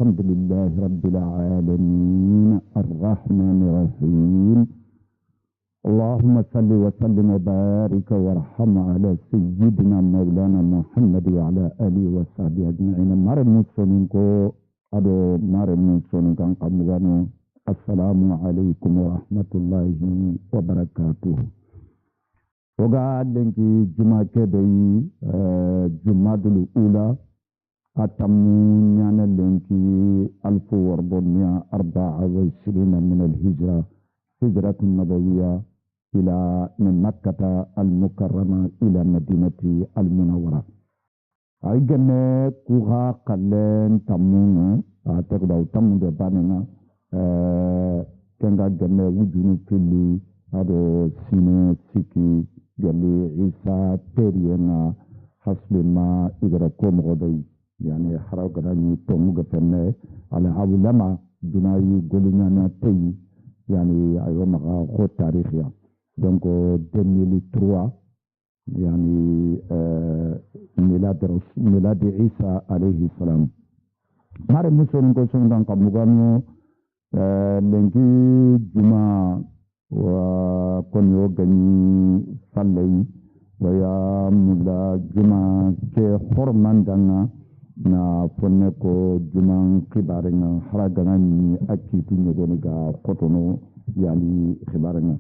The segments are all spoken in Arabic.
الحمد لله رب العالمين الرحمن الرحيم اللهم صل وسلم وبارك وارحم على سيدنا مولانا محمد وعلى آله وصحبه أجمعين مرمسونكو أدو مرمسونكو قمغانو السلام عليكم ورحمة الله وبركاته وقال لنك جمعة كدي جمعة الأولى أتمنى لنك 1424 من الهجرة هجرة النبوية إلى من مكة المكرمة إلى مدينة المنورة أيضا كوها قلن تمونو تقدر تمون باننا كنغا جنة وجوني كلي هذا سينو سيكي جلي عيسى تيرينا حسب ما إذا كوم غدي يعني حرق راني تومو غفنة على أولما جناي قولنا تي يعني أيوة مغا خو تاريخيا دونك 2003 يعني ميلاد عيسى عليه السلام ماري مسلم كو سندان كمغانو لنكي جمع وكون يوغني صلي ويا ملا جمع كي حرمان دانا na fonne ko juman khibarenga haragana ni akitu nyogoniga kotono yani khibarenga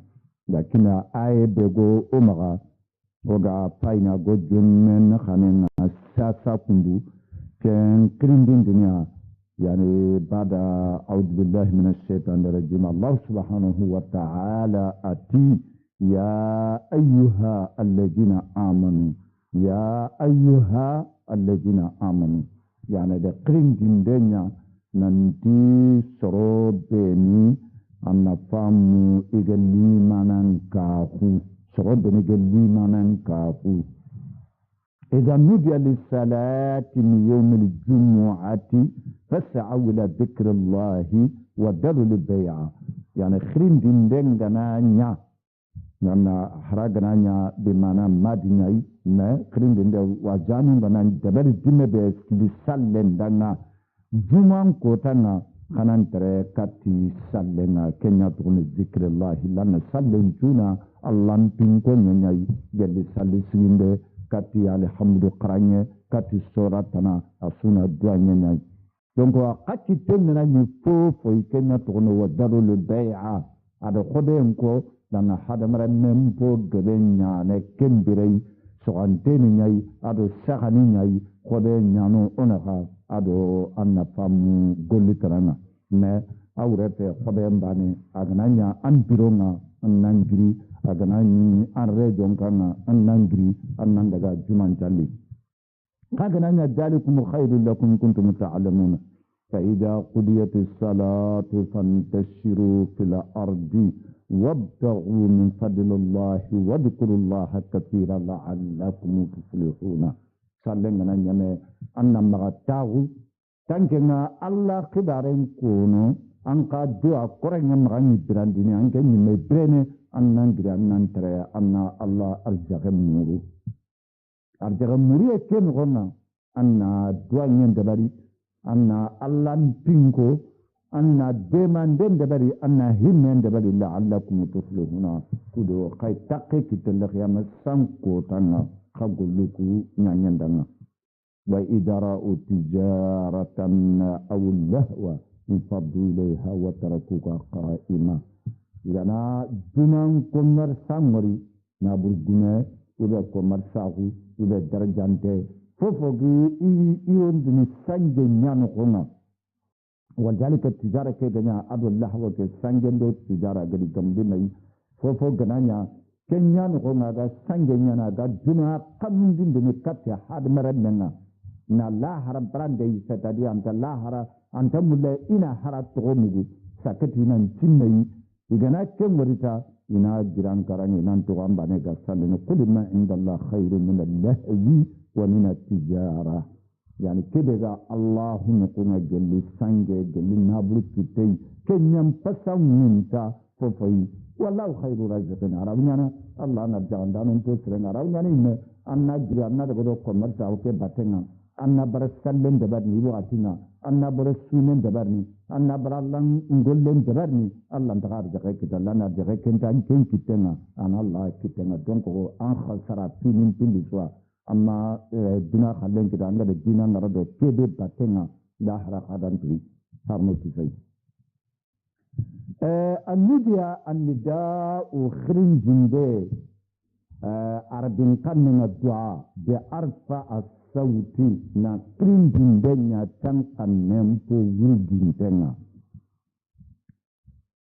lakina aye bego umaga oga paina go jummen khanena sasa kundu ken krindin dunya yani bada a'udhu billahi minash shaitanir rajim Allah subhanahu wa ta'ala ati ya ayyuha alladhina amanu ya ayyuha الذين آمنوا يعني ده قرين دنيا ننتي سروبني أن فامو إجلي منان كافو سروبني إجلي منان كافو إذا نودي للصلاة من يوم الجمعة فاسعوا إلى ذكر الله وذروا البيع يعني قرين دنيا نانا حرقنا نيا بمعنى مادنيا ما كريم دنيا وجانو بنا دبر جمع بس لسالن دانا جمان كوتانا خنان ترى كاتي سالنا كنيا تقول ذكر الله لنا سالن جونا الله نبينكو نيا جل سالي سوينده كاتي الحمد قرانية كاتي سورة تنا أسونا دعاء نيا donc كاتي تمنا يفو في كنيا تقول وذروا البيع هذا خدهم كو dana hadamara mempo gebe nyane kembirei soanteni nyai ado sakani nyai kode nyano onaha ado anna famu gollitarana me awrete kode mbane agananya anbironga annangiri aganani anre jonkana annangiri annandaga jumanjalli kagananya dalikum khairul lakum kuntum ta'lamun فإذا قضيت الصلاة فانتشروا في الأرض وابتغوا من فضل الله واذكروا الله كثيرا لعلكم تفلحون سالنا نيامه أن مغتاو تانكنا الله خبارين كونو أنك دعاء قرآن مغني برانديني أنك نيمي بريني أنن غران نانتري أن الله أرجع موري كن غنا أن دعاء يندبري أن الله نبينكو أن دمان دبري أن هم دبري لعلكم تفلحون كدو خاي تقي كتلخ يا مسانكو تانا خغلوكو نياندانا وإذا رأوا تجارة أو اللهو انفضوا إليها وتركوك قائما إذا دمان كمر سامري نابر دماء إذا كمر ساغو إذا درجانته فوفوكي إيون دني سانجي نيانو خنا وذلك التجارة كيدنا أبو الله وكسانجن دو تجارة قد جنبنا فوفو غنانيا كنيا نقوم هذا سانجن ينا هذا جنا قمن دين دني كتيا حد مرننا نا لا هرب براندي ستادي أنت لا هرب أنت ملا إنا هرب تقومي سكتينا نتيمي إذا كم ورثا إنا جيران كراني نانتوام بانيكا سالنا كل ما عند الله خير من اللهو ومن التجارة يعني كده الله نقوم جل سانجي جل نابلو كتي كنيم بسام منتا فوفي والله خير رازقين عربنا الله نرجع عندنا نتوسرنا عربنا إن أنا جري أنا دكتور كمرت أو كباتنا anna bara sallen dabarni waqtina anna bara sunen dabarni anna bara lan ngollen dabarni Allah tagar jaga kita lana jaga kenta ken kitenga an Allah kitenga donc an khasara pinin pindi soa amma dina khalen kita anga de dina narado kebe batenga la hara khadan tri harno tisai النداء النداء خرين جنبه عربين كان الدعاء بأرفع الصوت نا خرين جنبه نتان كنمبو ورجنتنا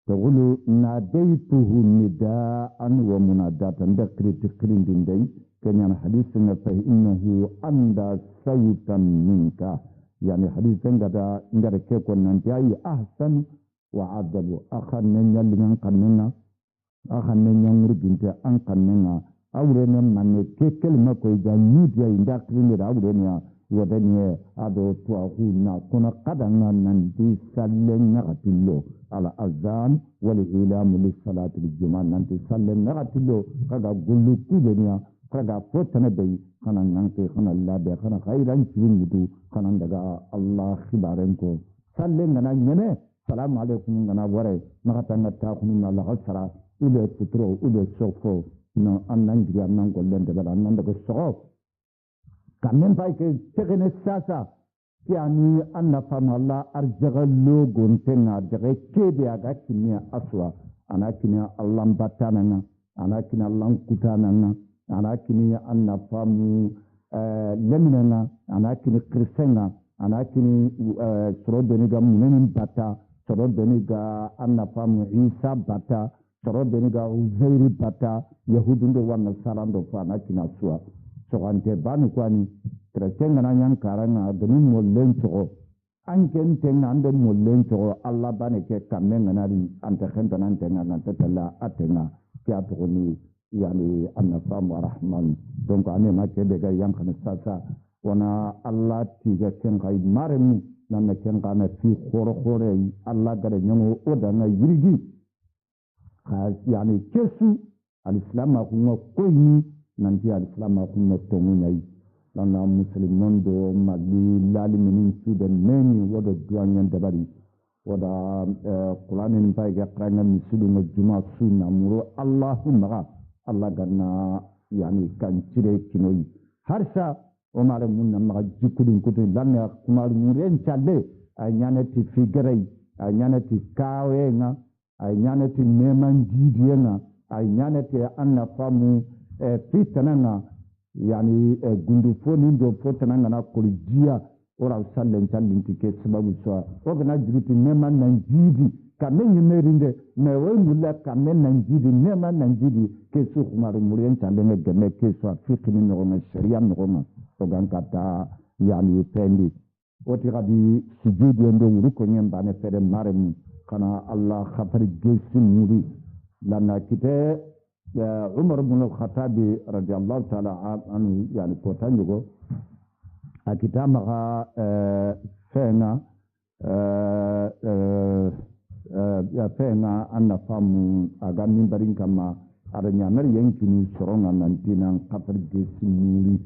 تقول ناديته نداء ومناداة ذكرت خرين جنبه كان حديثنا فإنه أندى صوتا منك يعني حديثنا عند كيكون ننتهي أحسن وعذبوا أخذنا يلين قننا أخذنا يمرجنت أن قننا أولنا من كلمة كويجا نيديا إندكرين أولنا ودنيا أدو تواهونا كنا قدنا ننتي سلنا نغتلو على أذان والإعلام للصلاة الجمعة ننتي سلنا نغتلو كذا قلو كودنيا كذا فتنا بي خنا ننتي خنا الله بي خنا خيرا شوينيدو خنا ندغا الله خبارنكو سلنا ننينه السلام عليكم أنا وري نغتنا تاخذ من الله خسرة إلى فترة إلى سوفو إنه أن نجري أن نقول لنا تبلا أن نقول سوف كمن بايك تغني الساسة يعني أن فهم الله أرجع اللوجون تنا أرجع كذي أجا كني أسوا أنا كني الله باتانا أنا كني الله كتانا أنا كني أن فهم لمنا أنا كني كريسنا أنا كني سرود نجا منين باتا سرود نجا أن فهم عيسى باتا سرود نجا وزير باتا يهودون دو ونصارى دو فانا كنا سوا سوانته بانو كواني كريسنا نيان كارنا دنيم مولين سو أنكن تنا عند مولين سو الله بانك كمن ناري أنت خنتنا أنتنا نتتلا أتنا كاتوني يعني أن فهم ورحمن دونك أنا ما كده يان خنساسا wana Allah tiga kenkai maremu nana kenkana fi khore Allah gare nyango oda na yirigi yani kesu al-islam akuma koyni nanti al-islam akuma tongunyai nana muslimun do mali lali minin sudan meni wada duanyan dabari wada quranin bai ga qur'anin muslimu juma sunna muro Allahumma Allah ganna yani kan cire kinoi harsha Omar munna maga jikudin kutu langa kumar muren challe ay nyanati figray ay nyanati kawenga ay nyanati neman jidiyenga ay nyanati anna famu fitananga yani gundu foni do fotananga na koljiya ora sallen challin tike sababu so ogna jigiti neman nan jidi kamen yemerinde me way mulla kamen nan jidi neman nan jidi ke su kumar muren challe ne gemme ke so fikini no na sharia no sogan kata yani pendi oti gadi sujudi ndo wuri ko nyamba ne fere marem kana Allah khafar gesi muri lana kite Umar ibn al-Khattab radiyallahu ta'ala anhu yani ko tanjugo akita maga fena fena anna famu aga mimbarin kama aranya mer yankini soronga nantina khafar gesi muri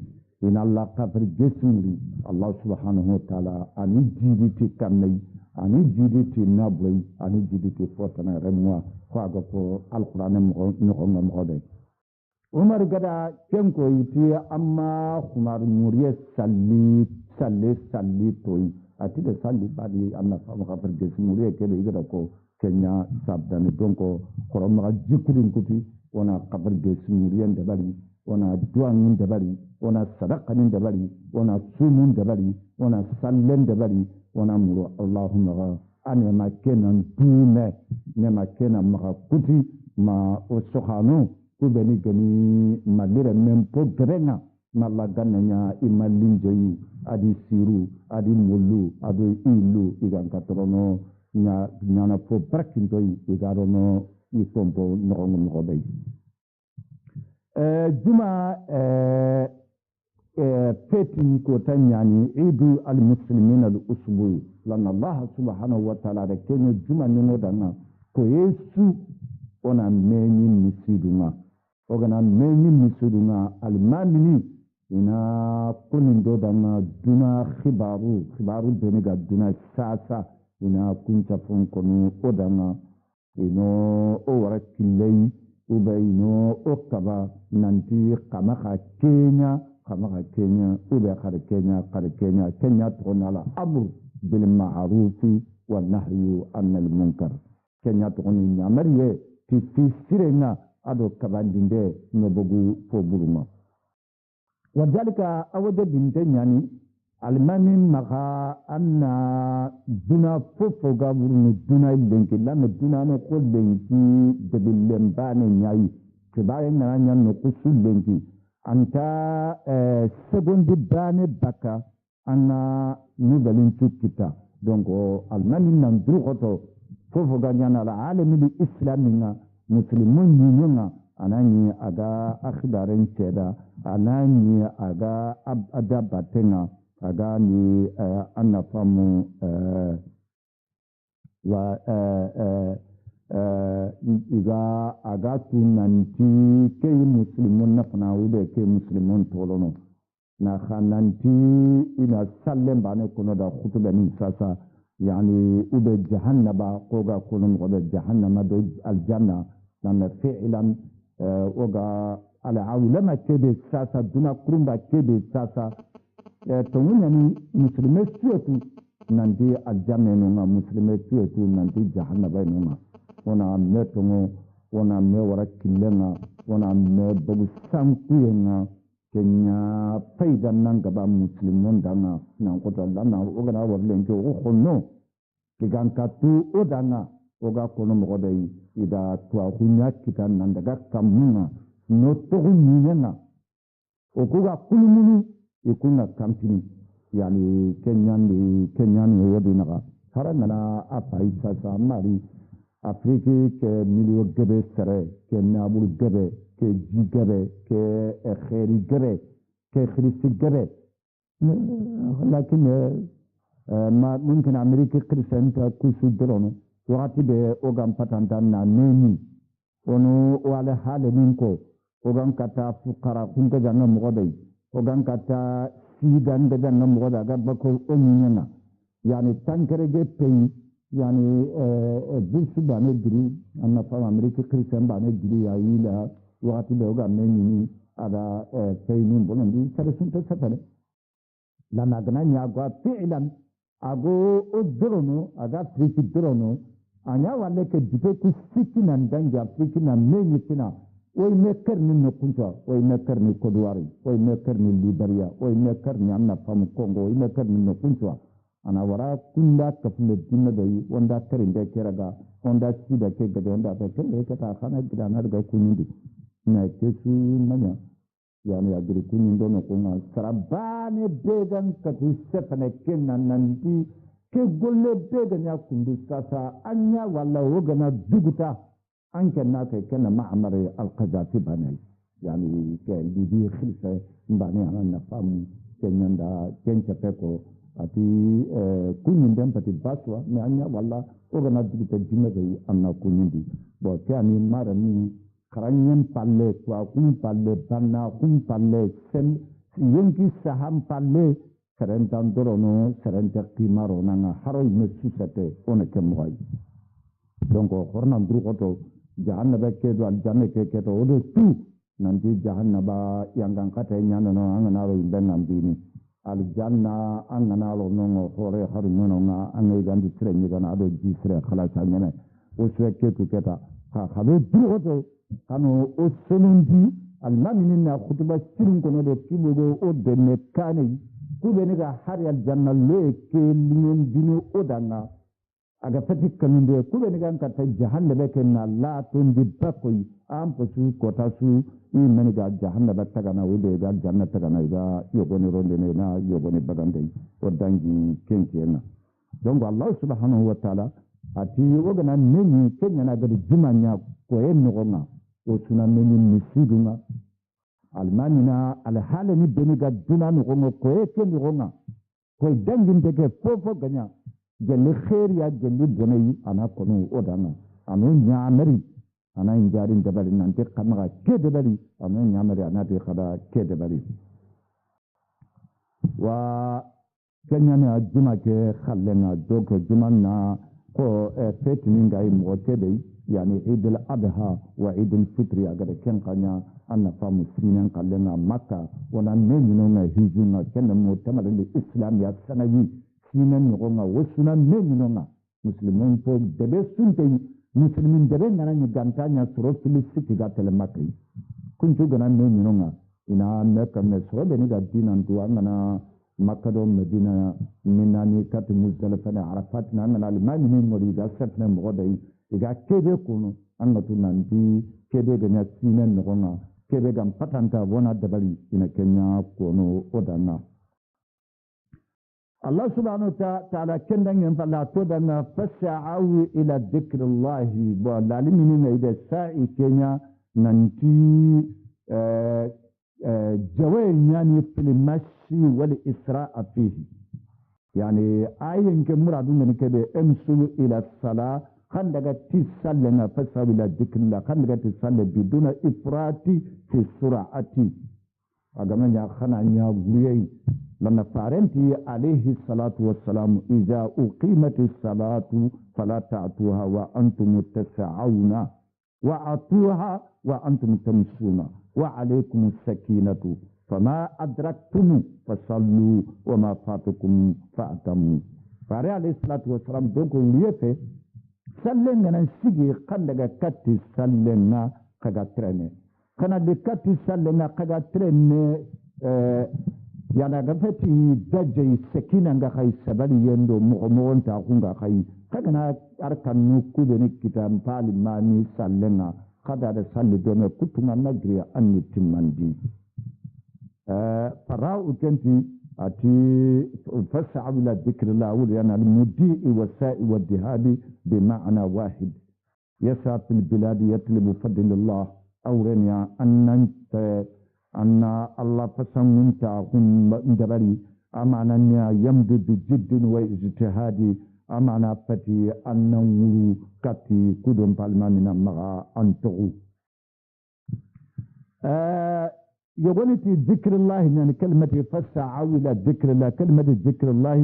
in Allah kafir jesuri Allah subhanahu wa ta'ala ani jiditi kamnai ani jiditi nabwai ani jiditi fotana remwa kwa ko alquran mo de Umar gada kenko yiti amma khumar muriye salli toy ati de salli badi anna fa kafir jesuri ke de gada ko kenya sabdani donko koroma jikurin kuti wana kafir jesuri en de bari wana duangin dabari wana sadaqanin dabari wana sumun dabari wana sallen dabari wana muru Allahumma ane ma kenan tume ne ma kenan ma kuti ma osokhanu kubeni gani malire mempo grenga malla gananya imalinjeyi adi siru adi mulu adi ilu igan katrono nyana fo brakintoyi igarono ifompo no bay juma feti ko tanyani idu al-muslimin al-usbu lana Allah subhanahu wa ta'ala da kenyo juma nino dana ko yesu ona menyi misiduma ogana menyi misiduma al-mamini ina kunin do danga duna khibaru bene ga duna sasa ina kunta fon kono odanga ino o wara kilei ube ino o kaba nanti kamaka Kenya ube Kenya tokona la amru bil ma'rufi wa nahyu anil munkar Kenya tokoni nyamariye ti sirenga ado kabandinde nobogu fo buruma wadalika awade binte nyani almani maka anna duna fofo ga burunu duna lenki lana duna no ko lenki debilembane nyai kibaye ngana nyanno kusu lenki anta segondi bane baka anna nugalin kita donc almani nan duroto fofo ga nyana la alami islaminga muslimun nyinga anani aga akhdaren ceda anani aga adabatenga aga ni anafamu wa iga aga tunanti ke muslimun nafna ube ke muslimun tolono na khananti ina sallem bane kono da khutba ni sasa yani ube jahannaba koga kono ngoda jahannama do aljanna lana fi'lan oga ala awlama kebe sasa duna kurumba kebe sasa tongani muslime tuetu nanti aljanna nunga muslime tuetu nanti jahannaba nunga ona metongo ona me wara killenga ona me bagu sankuyenga kenya faida nanga ba muslimun danga nan kota lana oga na warlen ko khonno kigankatu odanga oga kono mogodai ida tuwa kunya kita nandaga kamunga no togu nyinga okuga kulumulu ikunga kampini yani kenyani wodi naga harangana apa isa mari afriki ke milio gebe sere ke nabul gebe ke jigebe ke khairi gebe ke khrisi gebe lakin ma mumkin amerika krisenta kusudrono wakati be ogan patantan na neni ono wala hale ninko ogan kata fukara kunta janga mogodai ogan kata sidan da janga mogoda ga bako onyina yani tankere ge pay yani bulsu bane giri anna fa amerika christian bane giri ya ila wakati be ogan neni ada pay nin bonondi sare sunta satale la magana nya gwa fi'lan ago odrono aga friki drono anya wale ke dipe ku sikina ndanja afrikina menyi kina oy mekker ni nokunta oy mekker ni kodwari oy mekker ni liberia oy mekker ni anna pam kongo oy mekker ni nokunta ana wara kunda kafle dinna dai wanda karinde keraga wanda sida ke gade wanda ta kelle ka ta khana gidana daga kunindi na kesu manya yani agri kunindo no kunga sarabane began katu sefane kenna nanti ke golle bega nya kundu sasa anya wala wogana duguta anke na ke kana ma'mar al-qazafi bane yani ke libi khilfa mbane ana fam kenyanda kencha peko ati kunyindem pati baswa me anya wala wogana duguta dimbe anna kunyindi bo kani marani karanyen palle kwa kum palle banna kum palle sen yonki saham palle serentan dorono serenta kimaro nanga haro mesisate one kemoy donc horna ndru koto jahannaba kedo al janne ke keto odo tu nanti jahannaba yangan kata nyano no angana ro benam bini al janna angana lo no hore har no nga angay gandi trenni gana ado jisre khala chanyane o sweke ku keta ha habe ndru koto kano o sonondi al maminina khutba sirin kono do kibogo o denne kane kubeni ga hari aljanna le ke lingon dino odanga aga fati kanunde kubeni ga kata jahannaba ke na la tundi bakoi am posu kota su i meni ga jahannaba tagana wode ga janna tagana ga yogoni ronde ne na yogoni bagande o dangi kenkena donc allah subhanahu wa ta'ala ati ogana neni kenya na ga jumanya ko en ngonga o tuna neni misidunga almanina alhalani beniga duna nugongo koe ke nugonga koe dangin teke fofo ganya jeli khairiya jeli bonayi ana kono odana anu nyamari ana injari ndabali nante kamaga ke debali anu nyamari ana te khada ke debali wa kenyana juma ke khallenga doke juma na ko fetini ngai mo kebe yani Eid al-Adha wa Eid al-Fitr agada ken kanya anna famu sinen khallenga Makka wana menyino na hijuna kenna mo tamale islam ya sanayi sinen no nga wasuna menyino nga muslimin po debe sunte muslimin debe ngana ni gantanya suro filisiti ga tele Makka kunju gana menyino nga ina meka me suro beni ga dinan duwa ngana Makka do Medina minani kat Muzdalifa na Arafat na ngana al-mani min mori ga satna mo dai iga kebe kuno angatu nanti kebe ganya sinen no nga kebe gam patanta wona dabali ina Kenya kono odana Allah subhanahu wa ta'ala kendan yan falla to dana fasa'u ila dhikrillahi wa lalimini ne ida sa'i Kenya nanti جوين يعني في المشي والإسراء فيه يعني آية كمراد من كده امسوا إلى الصلاة خلق تسلنا فسوا إلى ذكر الله خلق تسلنا بدون إفراط في السرعة أجمعنا خنا نياوي لما فارنتي عليه الصلاة والسلام إذا أقيمت الصلاة فلا تعطوها وأنتم تسعون وأعطوها وأنتم تمشون وعليكم السكينة فما أدركتم فصلوا وما فاتكم فأتموا فاري عليه الصلاة والسلام دوكو ليفه سلنا نسيجي قندقى كاتي سلنا كغاتريني كان دي كاتي سلنا كغاتريني يعني غفتي دجي سكينة غاي سبالي يندو مغمون تاقون غاي كغنا أركان نكودني كتاب بالماني سلنا kada da salli dome kutuma nagriya anni timmandi fara'u kenti ati fas'u ila dhikrillah wa yana al-mudi'i was-sa'i wad-dihabi bi ma'na wahid yasa fil bilad yatlubu fadlillah awranya anna Allah fasamunta hum dabari amananya yamdu bi jiddin wa ijtihadi amana fati annan kati kudum palmanina maga antu يقولتي ذكر الله يعني كلمة فسعوا إلى ذكر الله كلمة ذكر الله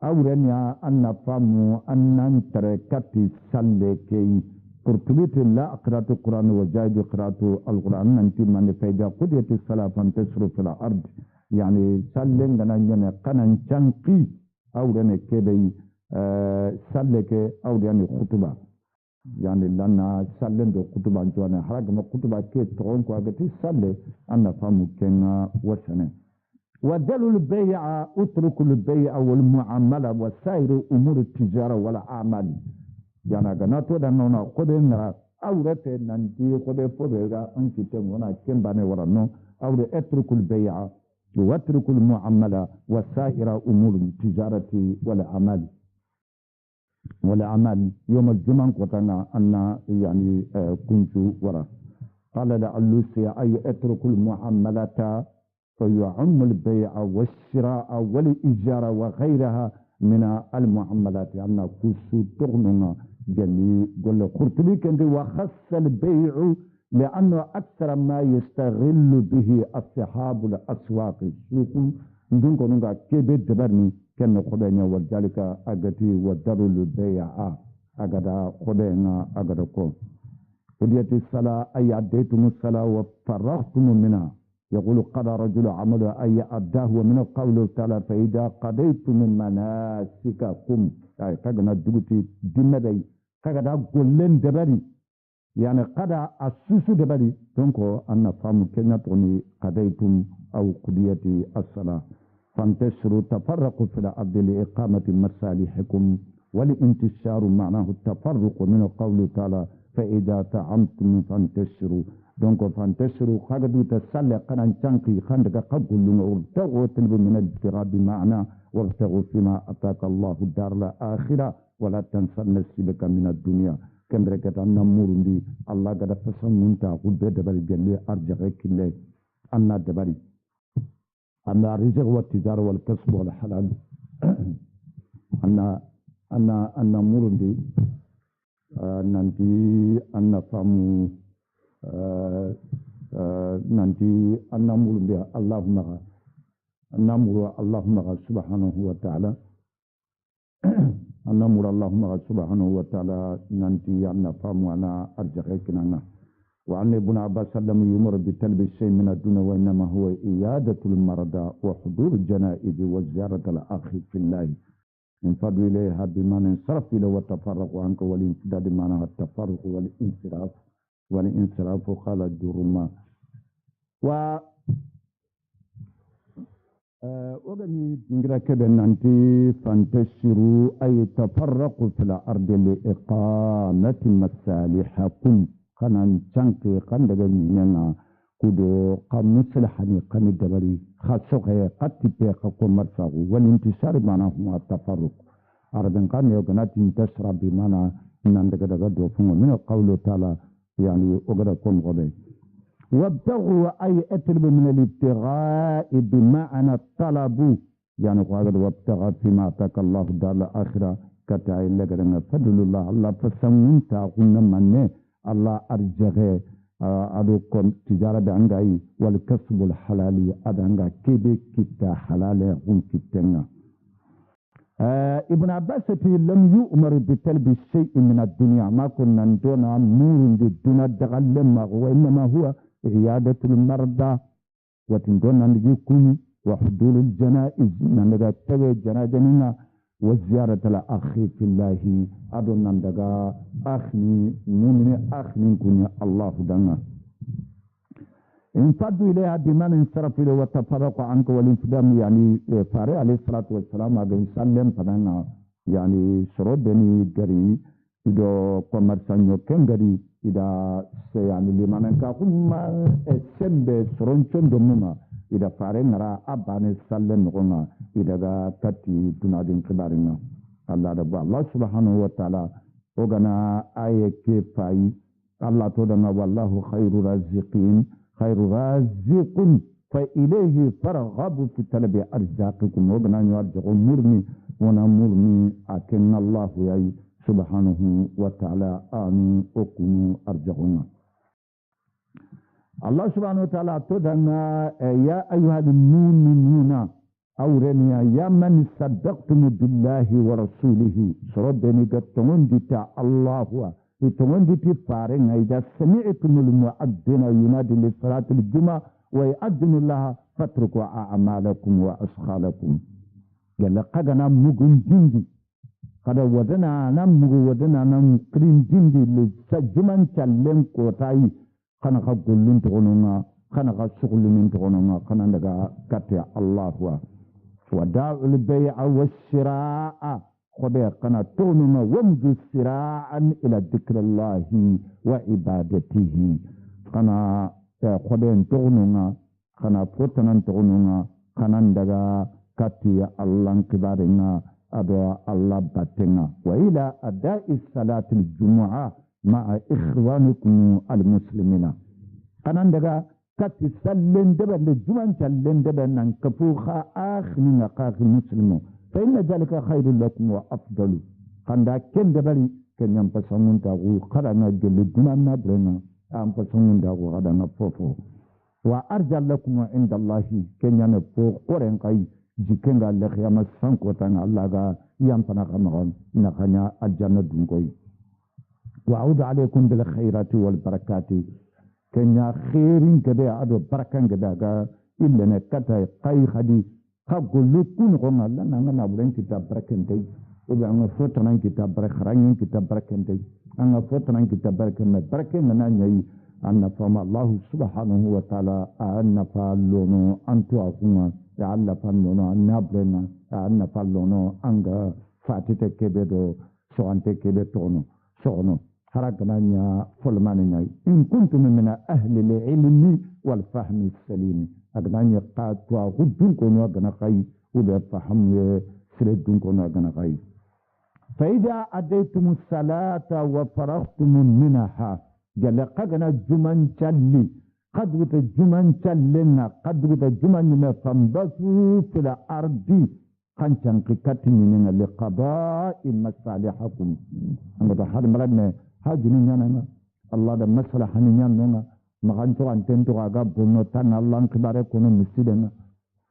أورنيا أن فامو أن تركتي سلكي قرطبيت لا أقرأت القرآن وجاهد قرأت القرآن أنت من فإذا قضيت الصلاة فانتشروا في الأرض يعني سلم لنا قنا شنقي أورني كذي سلك أورني خطبة يعني لنا سلم دو خطبة جوانا حرق ما خطبة كي تقول كواغتي سلة أنا فهم كنا وسنة ودلوا البيع اتركوا البيع والمعاملة وسائر أمور التجارة والأعمال يعني قناتو دانونا قدنا أورت ننتي قد فبرغا أنك تنونا كنباني ورانو أور اتركوا البيع واتركوا المعاملة وسائر أمور التجارة والأعمال يوم الجمعة قلنا أن يعني كنت ورا قال لعلوسي أي اتركوا المعاملة فيعم البيع والشراء والإجارة وغيرها من المعاملات أن كسو تغنى جلي قل قرطبي كنت وخص البيع لأنه أكثر ما يستغل به أصحاب الأسواق ندونك نونغا كيبت دبرني كن خدنا وذلك أغتي ودروا البيع أغدا خدنا أغدا كو وديت الصلاة أي أديتم الصلاة وفرغتم منها يقول قضى رجل عمل أي أداه ومن قوله تعالى فإذا قضيتم مناسككم أي كغنا دوتي دمدي كغدا قولن دبري يعني قضى السوس دبري دونكو أن فهم كنا توني قضيتم أو قضيت الصلاة فانتشروا تفرقوا في الأرض لإقامة مصالحكم والانتشار معناه التفرق من قوله تعالى فإذا طعمتم فانتشروا دونك فانتشروا خاغدو تسلى قنان شانكي خاندك قبل وابتغوا تلب من الابتغاء بمعنى وابتغوا فيما أتاك الله الدار الآخرة ولا تنسى نصيبك من الدنيا كم ركت أن نمور دي الله قد فسمونتا قل بدبر جلي أرجعك الله أن دبري أن الرزق والتجارة والكسب والحلال أن نمور دي ننتي أن فامو nanti annamul biya allahumma نمر اللهم سبحانه وتعالى نمر اللهم سبحانه وتعالى ننتي أن نفهم وأنا أرجعكنا وعن ابن عباس لم يمر بتلب الشيء من الدنيا وإنما هو إيادة المرضى وحضور الجنائز وزيارة الأخ في الله انفضوا إليها بمعنى انصرف إليه وتفرقوا عنك والانفداد بمعنى التفرق والانصراف قال الجرمى وغني دينغرا كبن أنتي فانتشروا أي تفرقوا في الأرض لإقامة مصالحكم خنان شانكي قندغ نينا كودو قام مصلحني قام دبري خاصه قتي قوم مرفعوا والانتشار معناه هو التفرق أردن كان يغنات انتشر بمعنى نندغ دوفون من قوله تعالى يعني أغرقكم غبي وابتغوا أي أطلب من الابتغاء بمعنى الطلب يعني قال وابتغى فيما أتاك الله دار الآخرة كتاي لغرنا فضل الله فسمنت قلنا من الله أرجعه أدوكم تجارة بأنغاي والكسب الحلالي أدانغا كيبي كتا حلالي هم كتنا ابن عباس لم يؤمر بطلب شيء من الدنيا ما كنا ندون نور الدنيا دغلما وإنما هو عيادة المرضى وتندون نجيكم وحضور الجنائز نندغا تغي جنازنا وزيارة الأخ في الله أدون نندغا أخني من أخني كني الله دنا انفضوا إليها بمن انصرف إليه وتفرقوا عنك والانفدام يعني فاري عليه الصلاة والسلام أبي سلم فنانا يعني سرودني جري إذا كمرسانيو كم جري إذا يعني لمن كهم سمب سرونشون دمنا إذا فاري نرى أباني سلم نقولنا إذا كتي تنادين كبارنا الله سبحانه وتعالى وغنا آية كيفاي الله تودنا والله خير رازقين خير رازق فإليه فرغب في طلب أرزاقكم وغنا يرجع مرني ونمرني أكن الله يا سبحانه وتعالى آمين أكونوا أرجعنا الله سبحانه وتعالى تودنا يا أيها المؤمنون أورنيا يا من صدقتم بالله ورسوله سردني قد دتا الله يتوندي فارن إذا سمعتم المؤذن ينادي لصلاة الجمعة ويؤذن الله فاتركوا أعمالكم وأشغالكم قال قدنا مغن جندي قد ودنا نمغ ودنا نمقرين جندي لسجمان تلم كوتاي خنا قلن تغنونا خنا شغلن تغنونا خنا نغا كاتي الله وداع البيع والشراء خبير قنا توننا ومضوا سراعا إلى ذكر الله وعبادته قنا خبير توننا قنا فوتنا توننا قنا ندغا كاتي الله كبارنا أدوى الله باتنا وإلى أداء الصلاة الجمعة مع إخوانكم المسلمين قنا ندغا كاتي سلن دبا للجمعة سلن دبا ننكفوخا آخرين قاخ المسلمين فإن ذلك خير لكم وأفضل خندا كن دبري كن ينبسمون تاغو قرنا جل دمنا برنا ينبسمون تاغو قرنا فوفو وأرجى لكم عند الله كن ينفو قرن قي جكن قال لك يا مسان كوتان الله غا ينفنا خمغان نخنيا الجنة دنكوي وأعود عليكم بالخيرات والبركات كن يا خيرين كده أدو بركان كده إلا نكتا قي خدي خاقول لكم قلنا لنا أنا نبغين كتاب بركنتي وبعنا فترة كتاب بركرين كتاب بركنتي أنا فترة كتاب بركن نعني أن فما الله سبحانه وتعالى أن فالونو أنتو أكون يعلى فالونو أن نبرنا أن فالونو أنغا فاتته كبدو سوانته كبتونو سونو حركنا يا فلمانيا إن كنتم من أهل العلم والفهم السليم أغنى قاتوا غدون كونوا أغنى خي وبفهم سردون كونوا أغنى خي فإذا أديتم الصلاة وفرغتم منها جل قغنا جمان شلي قد جمان شلنا قد جمان فانبسوا في الأرض خنشان كتمين لقضاء مصالحكم أنا هذا مرنا هاجنين أنا الله ده مصلحة نيانا مغانتو أنتنتو أغاب بنو تان الله كبار كونو مسيدنا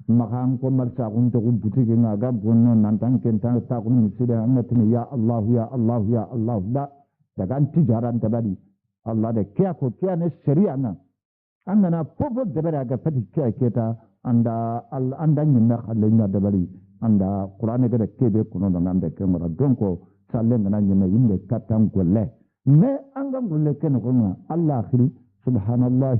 makan ko marsa kun to butike nga ga bonno nan tan ken tan ta kun miside angatini ya Allah ya Allah ya Allah da daga tijaran tabari Allah da kiya ko kiya ne shari'a na annana fofo da bara ga fati kiya keta anda anda nyinna khallenya da bari anda Qur'ani ga da kebe kuno da nan da kemara donko sallen na nyinna yinde katan golle ne anga golle ken ko Allah khiri subhanallah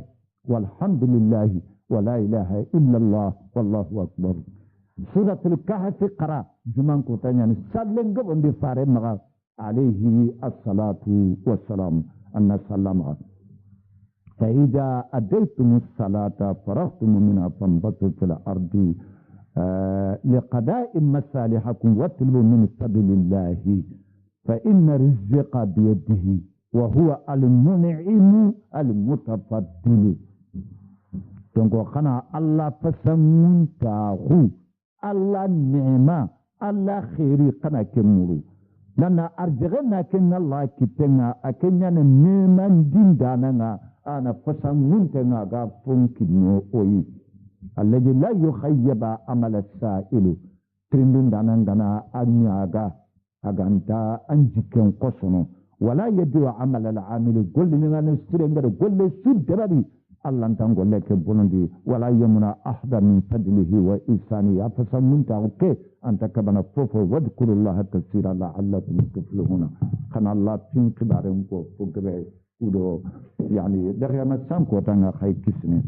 walhamdulillah ولا إله إلا الله والله أكبر سورة الكهف قرأ جمان كوتانيا سالن قبل بفارم عليه الصلاة والسلام أن السلام فإذا أديتم الصلاة فرغتم منها فانبتوا في الأرض لقضاء مصالحكم واتلوا من فضل الله فإن الرزق بيده وهو المنعم المتفضل donc kana Allah fasamun tahu Allah ni'ma Allah khairi kana kemuru lana arjagana ken Allah kitenga akenya ne neman dindana ana fasamun tenga ga funkino oyi alladhi la yukhayyaba amala sa'ilu trindun dana anyaga aganta anjiken kosono wala yadu amala al-amil golli ngana sirenga golle suddabi Allah tango leke bonondi wala yamuna ahda min fadlihi wa ihsani ya fasamunta oke anta kabana fofo wadkurullaha kaseera la'allakum tuflihuna kana Allah tin kibaren ko fogre udo yani daga masam ko tanga khay kisne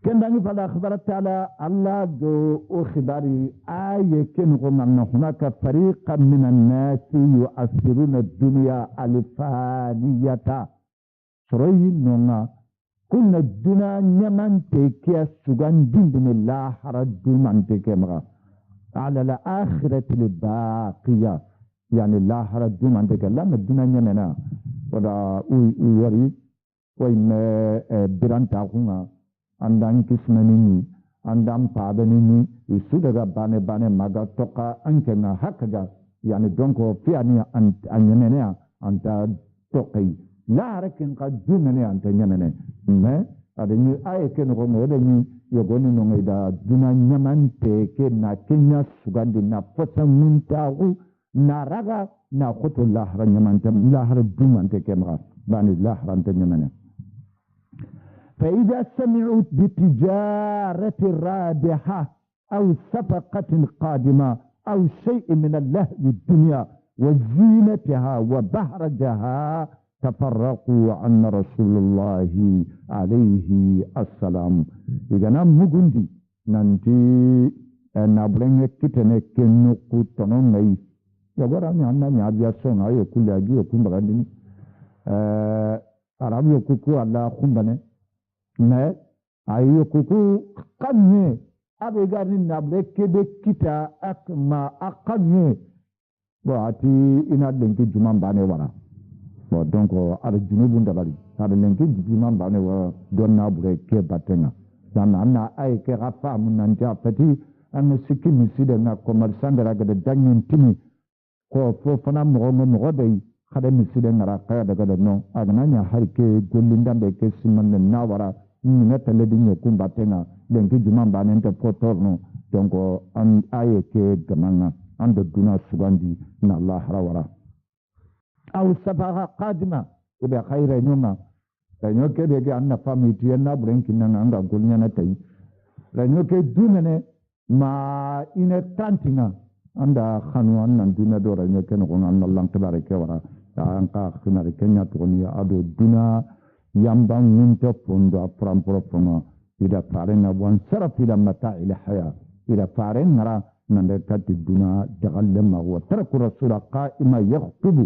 كان فلا أخبر تعالى الله دو أخباري آية كن قلنا هناك فريقا من الناس يؤثرون الدنيا الفانية سرين نونا كنا الدنيا نمان تكيا سوغان دين الله حرد من تكيا على الآخرة الباقية يعني الله حرد من تكيا لما الدنيا نمنا ودا ويوري وين برانتا هنا andan kismanini andan pabanini isudaga bane maga toka ankena hakaga yani donko fiani anyenene anta tokai la rakin qadumene anta nyemene me adani ayeken ko modani yogoni no ngida duna nyamante ke na kenya sugandi na fasa muntahu na raga na khutu lahra nyamante lahra dumante ke ma bani lahra anta nyemene فإذا سمعوا بتجارة رابحة أو صفقة قادمة أو شيء من اللهو الدنيا وزينتها وبهرجها تفرقوا عن رسول الله عليه السلام إذا نمجندي ننتي نبلغ كتنة كنوكو تنوني يقول أنا أنا نعبيا سونا يقول لأجي يقول بغدني أرام يقول الله خمبني mais ayo kuku kanye abegani nable kebe kita akma akanye bo ati ina lenki juman bane wara bo donc ala junubun dabali ala lenki juman bane wara don nabre ke batenga dan anna ay ke rafa mun nanja pati an sikki miside na commerçant daga da danyen timi ko fo fana mo dai kada miside ngara kaya daga no agnanya harke gollinda be ke siman na wara ni na tele dinye kumbatenga lenki juman banen te fotorno donc an aye ke gamanga ando duna sugandi na Allah rawara aw safaha qadima ube khayra nyuma ranyo ke de anna fami tiena brenkin na anga golnya na tai ranyo ke dumene ma ine tantinga anda khanu annan duna do ranyo ke no an Allah tabaraka wara anka khina kenya to ni ado duna yambang minto fondo apram profono ida parena wan saraf ila mata ila haya ida parena nande kati duna dagallama wa taraku rasula qa'ima yakhutubu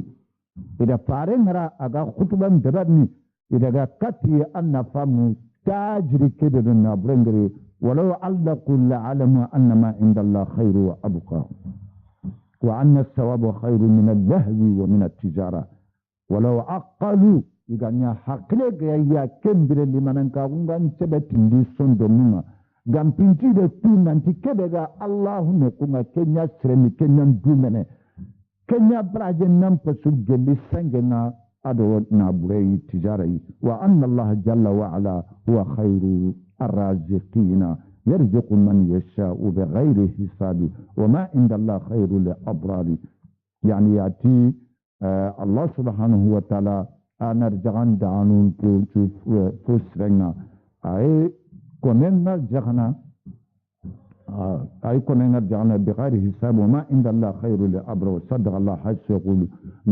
ida parena aga khutban dabani ida ga kati anna famu tajri keduna brengri walau allaqu la'alama anna ma inda Allah khairu wa abqa wa anna as-sawabu khairu min al-lahwi wa min at-tijara walau aqalu iganya hakle ga ya kembire limanan ka ungan cebe tindi sondo munga gampinti de tunanti kebe ga Allahu ne kuma kenya sremi kenyan dumene kenya braje nam pasul gelli sangena ado na burei tijarai wa anna Allah jalla wa ala huwa khairu arraziqina يرزق من يشاء بغير حساب وما عند الله خير للأبرار. يعني يأتي الله سبحانه وتعالى أنا رجعان دانون فسرنا أي كوننا جهنا أي كوننا جهنا بغير حساب وما عند الله خير للأبرار. وصدق الله حيث يقول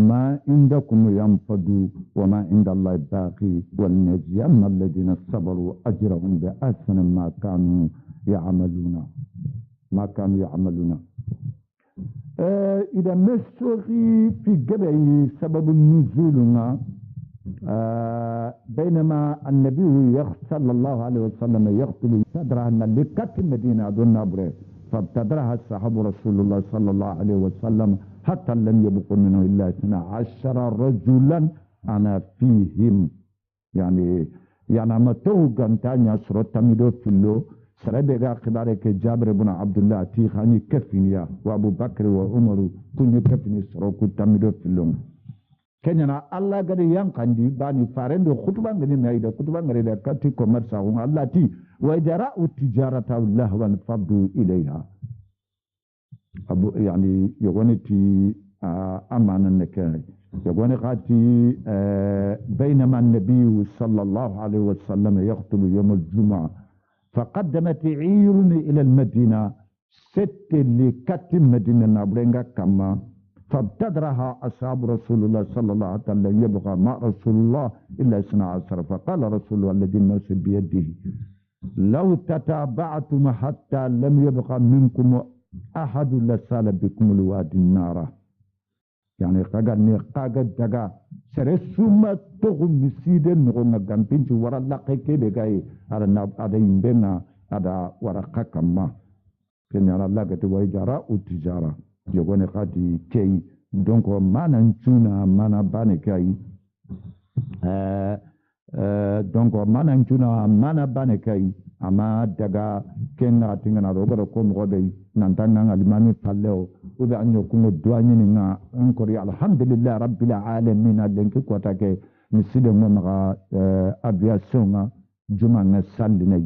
ما عندكم ينفد وما عند الله باقي ولنجزين الذين صبروا أجرهم بأحسن ما كانوا يعملون. إذا مسوغي في جبعي سبب نزولنا بينما النبي صلى الله عليه وسلم يقتل صدرها لكت المدينة دون نبره فابتدرها الصحابة رسول الله صلى الله عليه وسلم حتى لم يبق منه إلا 12 رجلا أنا فيهم. يعني ما توقع تانيا سرط تميدو في اللو سربيغا خبارك جابر بن عبد الله تيخاني كفنيا وابو بكر وعمر كوني كفني سروكو تميدو في اللو كنينا الله قد ينقندي باني فارندو خطبا غني مايدا خطبا غني كاتي كوميرسا هم الله تي وجراء التجارة الله وانفضوا إليها أبو يعني يغني تي أمانا نكاي يغني قاتي بينما النبي صلى الله عليه وسلم يخطب يوم الجمعة فقدمت عير إلى المدينة ست اللي كتم مدينة نابرينغا كما فابتدرها أصحاب رسول الله صلى الله عليه وسلم يبقى مع رسول الله إلا 12 فقال رسول الله الذي الناس بيده لو تتابعتم حتى لم يبقى منكم أحد لسال بكم الوادي النار. يعني قاقا دقا سرسوما تغم مسيدة نغم غامبينج ورا لقي كيبه غاي على يمبنا على ورا قاكما كن يرى لقى ويجارة وتجارة يقول قاتي كي دونك مانا نشونا مانا باني كي دونك مانا نشونا مانا باني كي أما دقا كن نغتنا روغر كوم غبي نانتانا نغلماني فاليو وذا أن يكون الدواني نغا انكوري الحمد لله رب العالمين لنكي كواتاكي مسيدة نغا أبياسيون جمع نسالني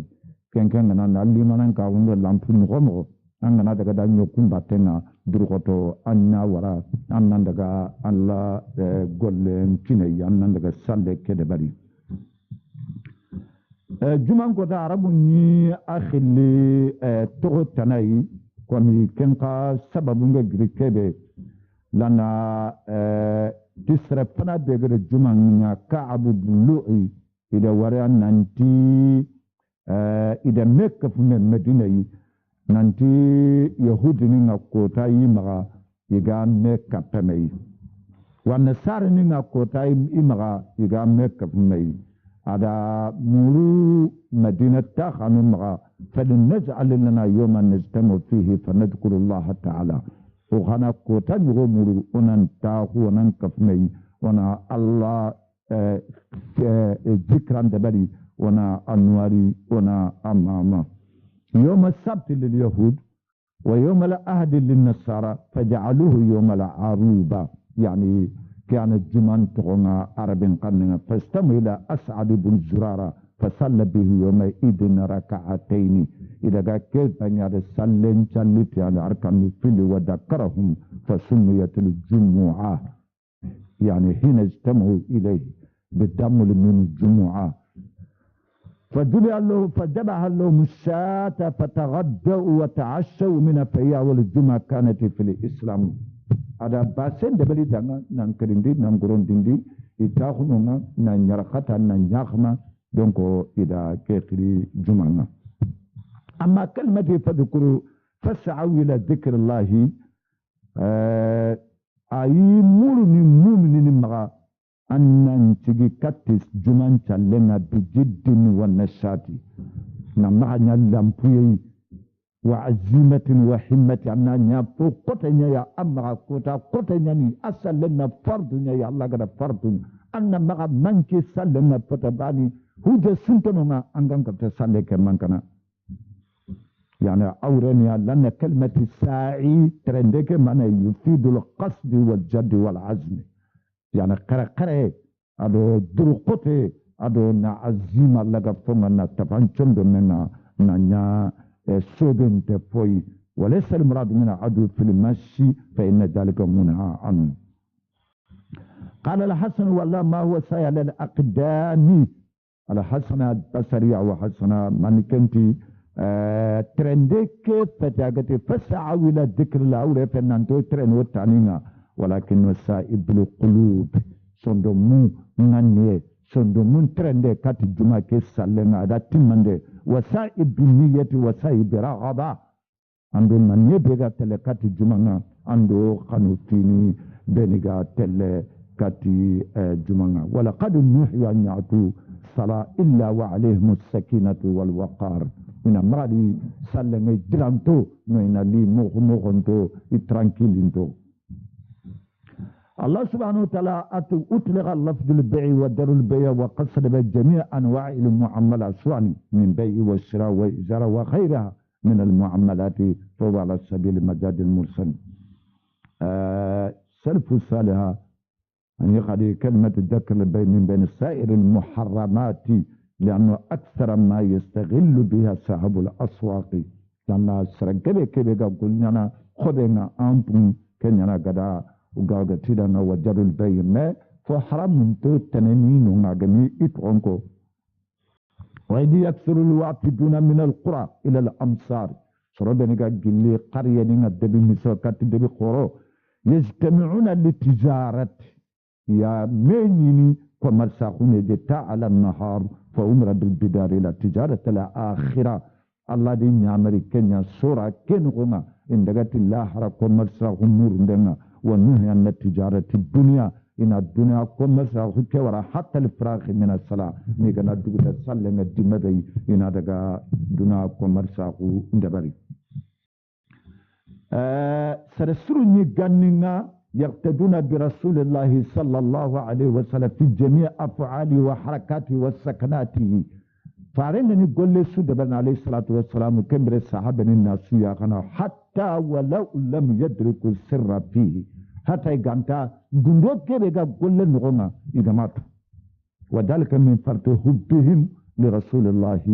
كن كن نغالي مانا كاوندو لامپو نغمغو أننا دقا دا نيوكم باتنا دروغوتو أننا ورا أننا دقا الله قول كيني أننا دقا سالي كده بري جمان كوتا عربو ني أخلي تغو تناي كومي كنقا سببونغا غريكيبه لنا تسرفنا بغير جمان نيا كعب بلوئي إذا وريا نانتي إذا مكف من مدينة نانتي يهود نينا كوتا يمغا يغا مكف مي والنصار نينا كوتا يمغا يغا مكف مي هذا مرو مدينة تاخن مغا فلنجعل لنا يوما نجتمع فيه فنذكر الله تعالى وخنا كوتا نغو مرو ونن تاخو ونن كفمي ونا الله ذكرا دبري ونا أنواري ونا أماما يوم السبت لليهود ويوم الأهد للنصارى فجعلوه يوم العروبة. يعني كان الجمان تغنى عرب قرننا فاستمع إلى أسعد بن زرارة فصلى به يومئذ ركعتين. إذا كيف أن يرسلن جلت يعني أركان الفيل وذكرهم فسميت الجمعة. يعني حين اجتمعوا إليه بالدم من الجمعة فذبح لهم الشاة فتغدوا وتعشوا من فيها والجمعة كانت في الإسلام. ada basen de beli danga nan kerindi nan gorondindi itakhununga nan nyarakata nan nyakhma donc ida kekri jumanga. amma kalmati fadhkuru fas'au ila dhikrillahi ayi mulu ni mu'minin maga annan tigi katis juman challenga bijiddin wa nashati nan maga nyallampuyi وعزيمة وحمة أننا نبو قطنيا يا أمغا قطا قطنيا ني أسلنا فرضنا يا الله قد فرض أن مغا منكي سلنا فتباني هجا سنتنا أنغان قد سلك منكنا. يعني أورانيا لأن كلمة الساعي ترندك من يفيد القصد والجد والعزم. يعني قرقره أدو درقوته أدو نعزيم الله قد فمنا تفانشن دمنا نانيا سودن تفوي وليس المراد من عدو في المشي فإن ذلك منهى عنه. قال الحسن والله ما هو سيال الأقدام الحسن البصري أو حسن من كنتي ترندك فتاقتي فسعوا إلى ذكر الله أولي فنانتو ترن وتعنينا ولكن وسائب القلوب صندومون نانيه صندومون ترندك كات الجمعة كسالنا دا تمنده وسائب النية وسائب رغبة عنده من يبغى تلكات الجمعة عنده خنوفيني بنيغا تلكاتي الجمعة ولقد نوحي أن يعطوا صلاة إلا وعليهم السكينة والوقار من أمرادي سلمي جرانتو نوينا لي موخنتو يترانكيلينتو. الله سبحانه وتعالى أطلق اللفظ البيع ودر البيع وقصد بجميع أنواع المعاملات سواء من بيع والشراء وإجارة وغيرها من المعاملات فهو على سبيل المجاد المرسل. سلف الصالحة أن يقضي كلمة الذكر البيع من بين سائر المحرمات لأنه أكثر ما يستغل بها صاحب الأسواق لأن سرقة كبيرة قلنا خذنا أنتم كنا قدا وقاعد تيرنا وجر البيع ما فحرام تو تنين ونعجمي إتعنكو. وإذ يكثر الوافدون من القرى إلى الأمصار سربنا قال لي قرية نينا دبي مسوكات دبي قرو يجتمعون للتجارة يا مينيني كمرساخون جتا على النهار فأمر بالبدار إلى تجارة الآخرة الله دي نعمري كنيا سورة كنغما إن دقات الله حرا كمرساخون نور دنا ونهي عن التجارة الدنيا إن الدنيا كمرساخون كورا حتى الفراغ من الصلاة نيغنا دوغتا سلم الدمبي إن دقا دنيا كمرساخون دبري سرسرو نيغانينا يقتدون برسول الله صلى الله عليه وسلم في جميع أفعاله وحركاته وسكناته. فعلنا نقول لسود بن عليه الصلاة والسلام كمبر الصحابة الناس يا حتى ولو لم يدركوا السر فيه حتى يقانتا قندوك كيبقى قول لنغنى إقامات وذلك من فرط حبهم لرسول الله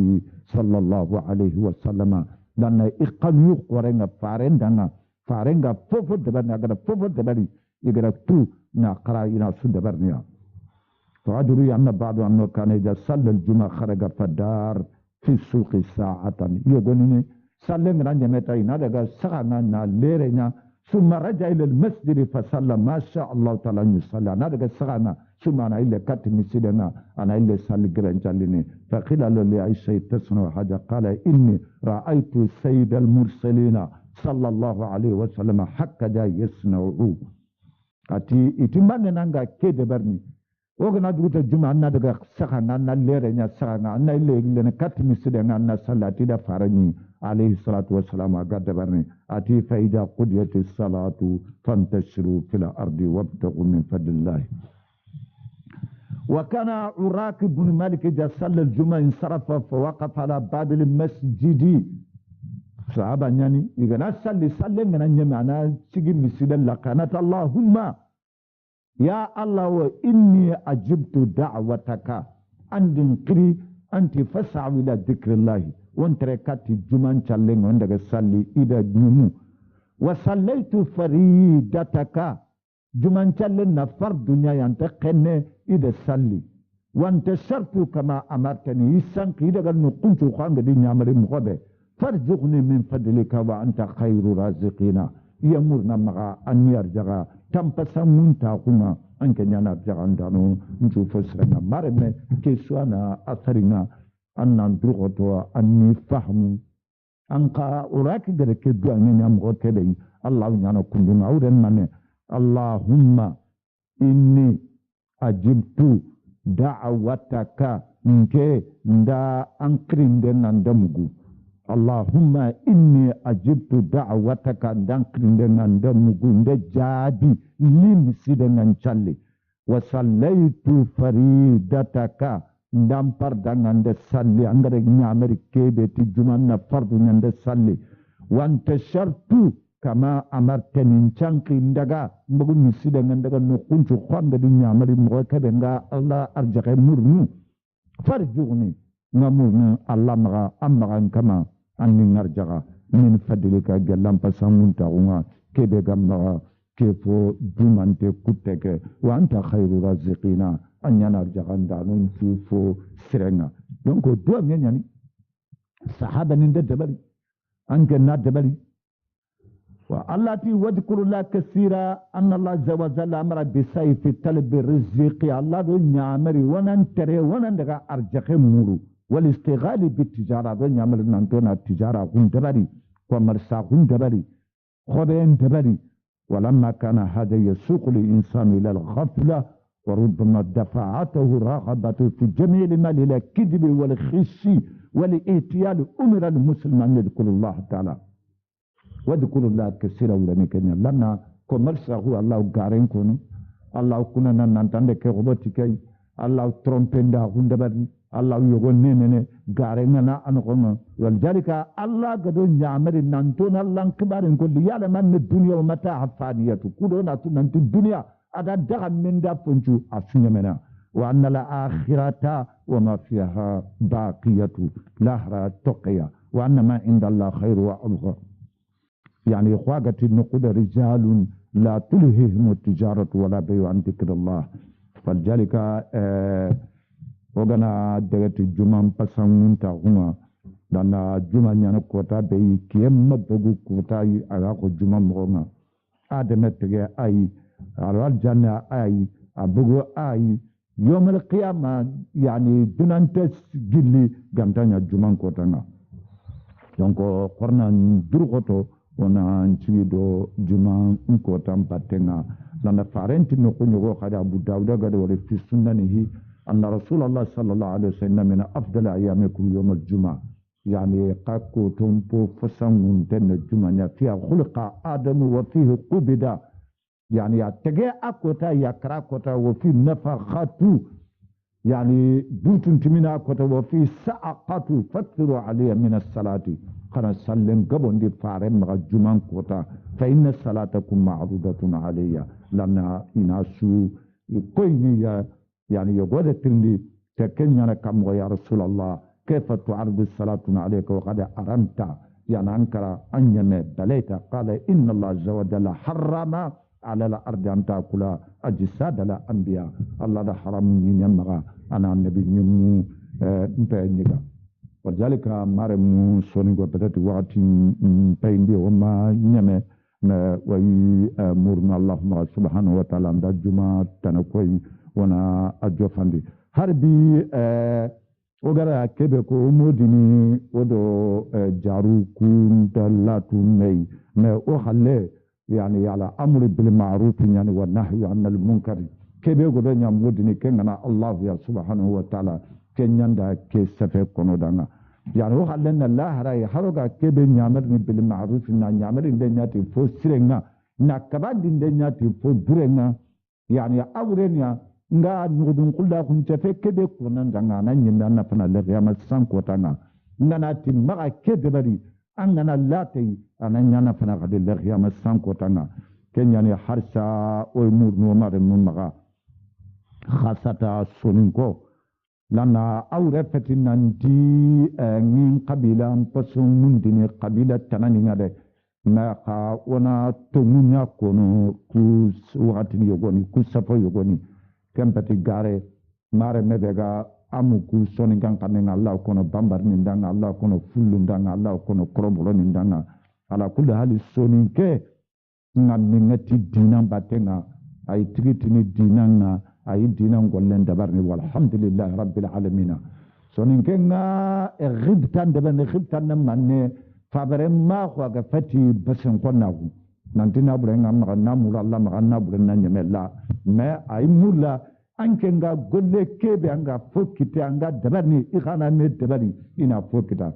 صلى الله عليه وسلم لأن إقاميوك ورنغا فارندنا فارنغا فوفو دبرني أغدا فوفو دبري يغدا تو نقرأ إلى سندبرنيا. فأدري أن بعض أنه كان إذا صلى الجمعة خرج فدار في السوق ساعة يقولني صلى من عند متى نادى سخنا ليرنا ثم رجع إلى المسجد فصلى ما شاء الله تعالى يصلي نادى سخنا ثم أنا إلى كاتم سيدنا أنا إلى صلي جرنجالني فقيل له لعائشة تصنع حاجة قال إني رأيت سيد المرسلين صلى الله عليه وسلم هكذا يصنعه. أتي إتمنى نانغا كده برني وغنا دوت الجمعة نادغا سخنا ناليرنا سخنا أنا إلى كاتم سيدنا أنا صلاتي دا فارني عليه الصلاة والسلام قد برني أتي فإذا قضيت الصلاة فانتشروا في الأرض وابتغوا من فضل الله. وكان عراك بن مالك إذا صلى الجمعة انصرف فوقف على باب المسجد صحابة يعني إذا نصلي صلي من أنا سيجي مسجد لقناة اللهم يا الله وإني أجبت دعوتك عند قري أنت فسع إلى ذكر الله وانت ركعت الجمعة صلي وانت صلي إلى نمو وصليت فريدتك جمعة صلي نفر دنيا ينتقن إذا صلي وانت شرط كما أمرتني يسانك إذا قال نقنت خانق دي نعمل مغبه فارزقني من فضلك وأنت خير رازقنا يمرنا مغا أن يرجع تنبسا منتاقنا أنك نرجع عندنا نشوف سرنا مرمى كيسوانا أثرنا أن ندرغتوا أني فهم أنك أراك ذلك الدعاء نمغو كبي الله يانا كندنا أولا من اللهم إني أجبت دعوتك نك ندا أنكرين دنا ندمغو اللهم إني أجبت دعوتك دانكرين ندمغو ندجادي لم سيدنا نشالي وصليت فريدتك ndam parda ngande salli angare nyamari kebe ti jumanna fardu ngande salli wanta shartu kama amartani chanki ndaga mbugu misida ngandaga no kunchu khwanga di nyamari mbugu kebe nga Allah arjake murnu farjugni ngamurnu Allah maga amaga kama anni ngarjaga min fadilika gellam pasangunta unga kebe gamma kefo dumante kutteke wa anta khairu raziqina anyana arjaganda non fo serenga donc do nyani sahaba ninde dabari anke na dabari wa allati wadhkurullah kaseera anna allah azza wa jalla amara bi sayfi talab rizqi allah do nyamari wanan tere wanan daga arjake muru wal istighali bit tijara do nyamari nan to na tijara gun dabari ko marsa gun dabari khoben dabari ولما كان هذا يسوق الإنسان إلى الغفلة وربما دفعته رغبة في جميع المال إلى الكذب والخش والإتيان أمر المسلم أن يذكر الله تعالى وذكر الله كثيرا ولنكن لنا كمرسا هو الله غارين كونو الله كنا نانتان دك روبوتيكاي الله ترومبندا هوندبرني الله يغنينني غاريننا انكم ولذلك الله غدو نيامري نانتون الله كبارن كل يعلم ان الدنيا ومتاع فانيه كودونا تنت الدنيا ادا دغ من دا فنجو اسنمنا وان الاخره وما فيها باقيه لاهرا تقيا وان ما عند الله خير وابقى يعني خواجه النقود رجال لا تلههم التجاره ولا بيع عن ذكر الله فلذلك ogana degati juman pasangunta huma dana juma nyana kota be kiyemma bogu kota yi aga ko juma mogonga adame tege ay alwal janna ay abugo ay yawm al qiyama yani dunantes gilli gantanya juman kota nga donc korna durgoto ona nchido juman kota mpatenga dana farenti no kunyo khada abu dauda gade wala fi sunnanihi أن رسول الله صلى الله عليه وسلم من أفضل أيامكم يوم الجمعة يعني قاكو تنبو فسنون تن الجمعة فيها خلق آدم وفيه قبدا يعني تجي أكوتا يكرا كوتا وفي نفخات يعني بوتن تمنا كوتا وفي ساقات فكروا عليه من الصلاة قنا سلم قبل دي فارم مع الجمعة كوتا فإن صلاتكم معروضة علي لأن إناسو كويني يعني يقول الترمذي تكنينا كم يا رسول الله كيف تعرض الصلاة عليك وقد أرمت يعني أنكر أن بليت قال إن الله عز وجل حرم على الأرض أن تأكل أجساد الأنبياء الله ده حرم ينمغى أنا النبي نمو نبينيغا ولذلك مرمو سونيغو بدأت وقت بيندي وما نمي ويمرنا الله سبحانه وتعالى عند الجمعة تنكوي wana ajo fandi harbi ogara kebe ko modini odo jaru kunta latu mei me o halle yani ala amru bil ma'ruf yani wa nahyi 'anil munkar kebe godo nya modini kengana allah ya subhanahu wa ta'ala kenyanda ke safe kono danga yani o halle na la harai haroga kebe nyamar ni bil ma'ruf na nyamar inde nyati fo sirenga na kabadi inde nyati fo durenga yani awrenya nga nugudun kulda kun tefe kebe kunan danga nan nyimna na fana le ya masan kotanga ngana tin maka kebe bari angana latai anan yana fana gade le ya masan kotanga kenya ni harsa o mur no mare mun maka khasata soninko lana awre fetin nanti ngin qabila pasun mundini qabila tanani ngade ma ka wana tumunya kono ku wakati yogoni ku safo yogoni kempati gare mare medega amuku soni gankanenga Allah kono bambar nindanga Allah kono fullu ndanga Allah kono krobolo nindanga ala kulli hali soni ke ngati dina batenga ay tigitini dinanga ay dinan gollen dabarni walhamdulillah rabbil alamin soni ke nga ghibtan dabarni ghibtan manne fabare ma ko ga fati basen konagu nanti na burenga ma na mula Allah ma na burenga nyemela me ay mula anke nga golle kebe anga fokite anga dabarni ikhana me dabari ina fokita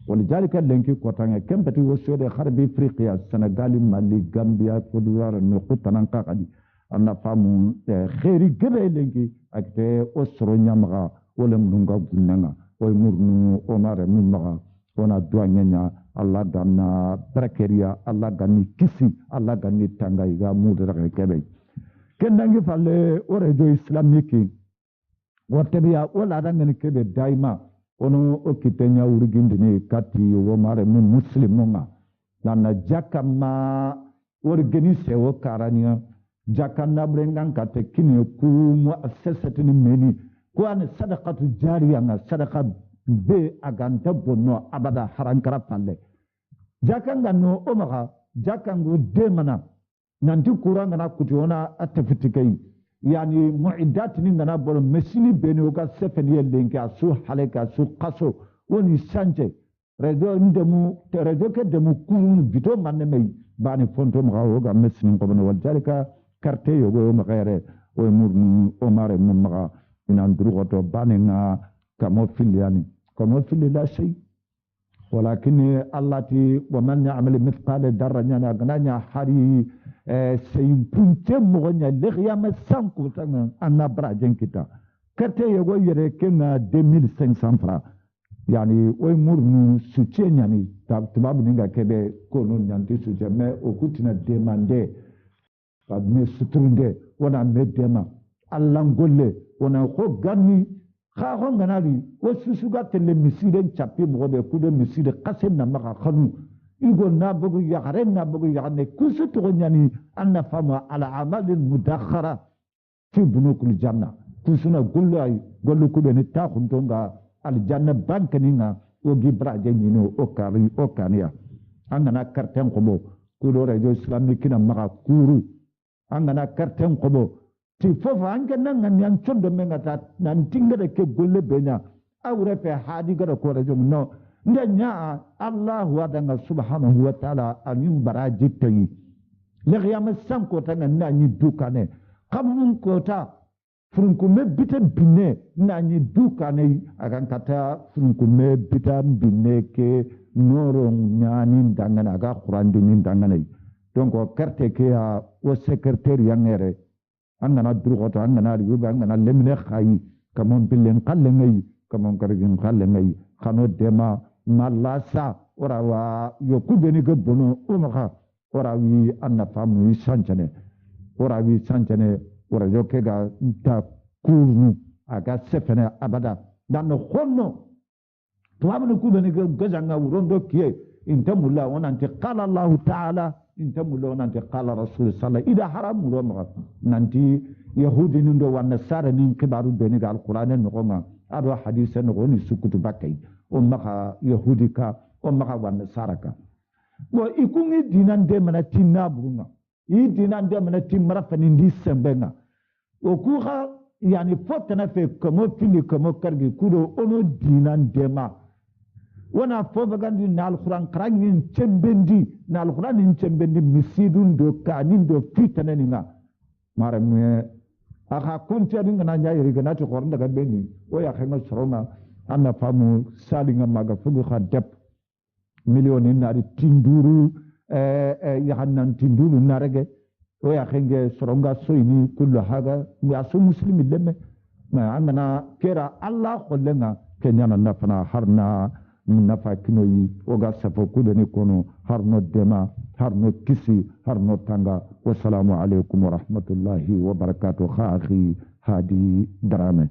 ولذلك لنكي كوتانيا كم بتي وسود خرب افريقيا السنغال مالي غامبيا كودوار نقطه نانكا قدي انا فامو خيري غبي لنكي اكتي اسرو نيامغا ولا منغا غننا وي مورنو عمر منغا ونا دوانيا الله دانا بركريا الله غني كيسي الله غني تانغايغا مودرا كبي كندانغي فالي اوريجو اسلاميكي وتبيا ولا دانغني كبي دايما ono o kitenya urgindini kati wo mare mu muslimonga nana jakama organise wo karania jakanna brengan kate kini ku muassasatini meni ko an sadaqatu jariya nga sadaqa be aganta bonno abada harankara palle jakanga no omaga jakangu demana nanti kuranga na kutiona atafitikai yani mu'iddat ni ngana bolo mesini beni oka sefeni lenke asu haleka asu qaso woni sanje redo ndemu redo ke demu kunu bito manne mai bani fonto ma oga mesini ko wal jalika carte yogo ma gaire o mur o mare mum ma ina ndrugoto bani nga kamo filiani kamo fili la shay ولكن الله تي ومن يعمل مثقال ذرة يعني أغنى حري سيمبنتم مغنى لغيا مسانكو تانا أنا براجين كتا كرتي يغو يريكنا 2500 فرا يعني ويمور سوتين يعني تباب نيغا كبه كونو نانتي سوتين مي اوكوتنا ديماندي قد مي سترندي ونا مي ديما اللانغولي ونا خو غاني خاخون غنالي وسوسوغا تلي مسيدن تشابي مغوبه كودو مسيد قاسم نمخا خنو يقول نابغو يغرين نابغو يغني كوسو تغنياني أن فما على عمل مدخرة في بنوك الجنة كوسونا قولوا كودو نتاخن تونغا الجنة بانكنينا وغي براجينينو أوكانيا أننا كرتين قبو كودو رجو إسلامي كنا مغا كورو أننا كرتين قبو ti fofa anke nanga nyan chondo menga ta nan tingere ke golle benya awre fe hadi gara ko rejo no ndenya Allah wa danga subhanahu wa ta'ala anin baraji tayi le qiyam sam ko tanga nani dukane kamun ko ta furunku me bitan binne nani dukane akan kata furunku me bitan binne ke noro nyani dangana aga quran dinin dangana donc carte ke a o secrétaire yangere angana drugoto angana riba angana lemne khayi kamon bilen qallengai kamon kargin qallengai khano dema malasa ora wa yokubeni ke bono umaka ora wi anna famu sanchane ora wi sanchane ora yokega ta kurnu aga sefene abada dan khonno tuamnu kubeni ke gazanga urondo kiye intamulla onanti qala Allah ta'ala intamulla onanti qala rasul sallallahu ida haram uroma nanti yahudi nindo wa nasara nin kibaru beni gal qur'an no ado hadith no ni sukutu bakay umma yahudi ka umma wa nasara ka bo ikungi dinan de mana tinna bunga i dinan de mana timara fani ndi sembenga o kuha yani fotana fe komo fili komo kargi kudo ono dinan de ma wana fobagandi na alquran qarangin cembendi na alquran in cembendi misidun do kanin do fitana ninga maramwe aka kunti adinga na nyairi gana to kornda ga beni o ya khenga soroma anna famu salinga maga fugu khadep million na di tinduru ya hanan tinduru narege o ya khenge soronga soini kullu haga ya so muslimi lemme ma angana kera allah kollenga kenyana nafana harna nafa kinoyi oga safo kudeni kono harno dema harno kisi harno tanga wassalamu alaikum wa rahmatullahi wa barakatuh akhi hadi drame